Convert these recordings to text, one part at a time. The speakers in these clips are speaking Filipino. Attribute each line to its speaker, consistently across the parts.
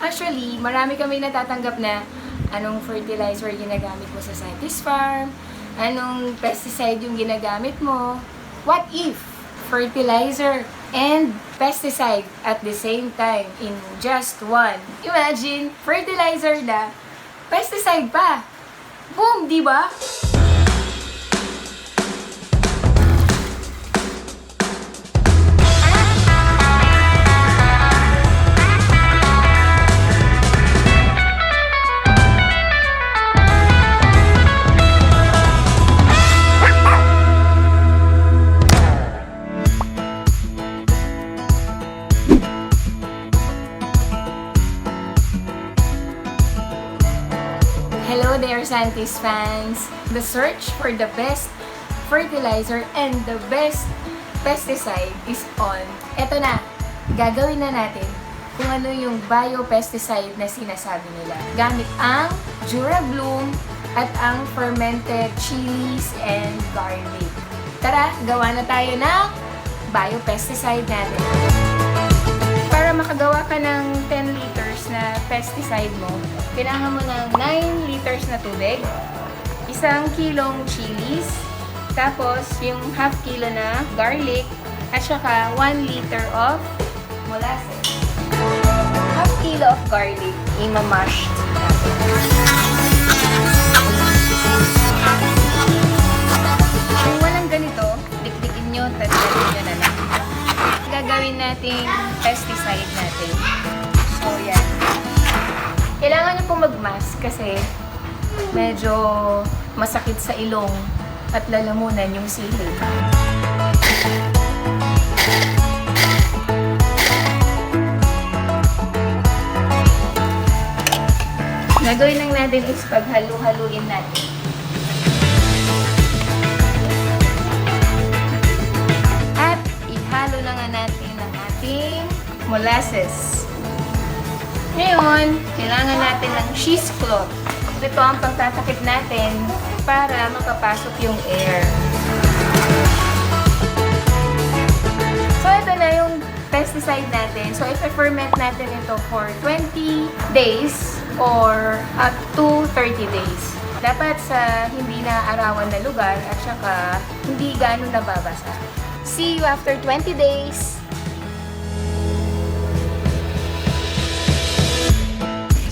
Speaker 1: Actually, marami kami natatanggap na anong fertilizer ginagamit mo sa Santi's farm, anong pesticide yung ginagamit mo. What if fertilizer and pesticide at the same time in just one? Imagine, fertilizer na, pesticide pa. Boom, di ba? Hello there, Santi's fans! The search for the best fertilizer and the best pesticide is on. Eto na, gagawin na natin kung ano yung biopesticide na sinasabi nila. Gamit ang Durabloom at ang fermented chilies and garlic. Tara, gawa na tayo ng biopesticide natin. Para makagawa ka ng 10 liters na pesticide mo, kailangan mo ng 9 liters na tubig, 1 kilong chilies, tapos yung half kilo na garlic, at saka 1 liter of molasses. Half kilo of garlic, imamash natin. Kung walang ganito, dikdikin nyo, tatlalin nyo na lang. Gagawin nating pesticide natin. So, yan. Kailangan nyo pong mag-mask kasi medyo masakit sa ilong at lalamunan yung sili. Gagawin lang natin is paghalu-haluin natin. At ihalo na nga natin ang ating molasses. Ngayon, kailangan natin ng cheesecloth. Ito ang pagtatakip natin para makapasok yung air. So, ito na yung pesticide natin. So, i-ferment natin ito for 20 days or up to 30 days. Dapat sa hindi na arawan na lugar at saka hindi gaano nababasa. See you after 20 days!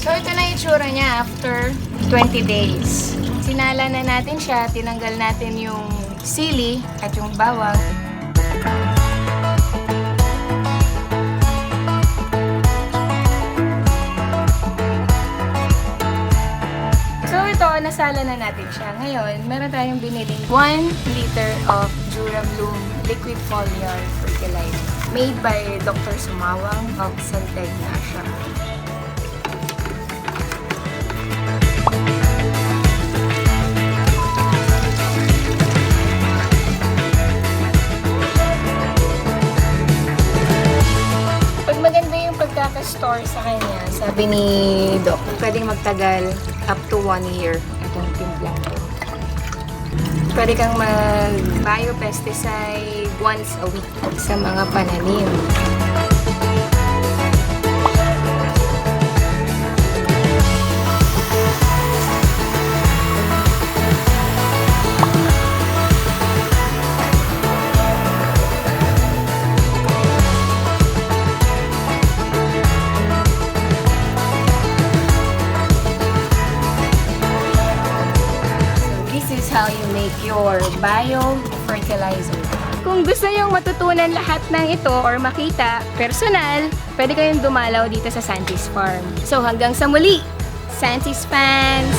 Speaker 1: So, ito na yung itsura niya after 20 days. Sinala na natin siya, tinanggal natin yung sili at yung bawang. So, ito, nasala na natin siya. Ngayon, meron tayong biniling 1 liter of Durabloom liquid foliar fertilizer. Made by Dr. Sumawang of Santi na siya. Pagkaka-store sa kanya, sabi ni Doc, pwedeng magtagal up to 1 year itong timplang to. Pwede kang mag-biopesticide once a week sa mga pananim. How you make your bio-fertilizer. Kung gusto nyong matutunan lahat ng ito or makita personal, pwede kayong dumalaw dito sa Santi's Farm. So hanggang sa muli, Santi's fans!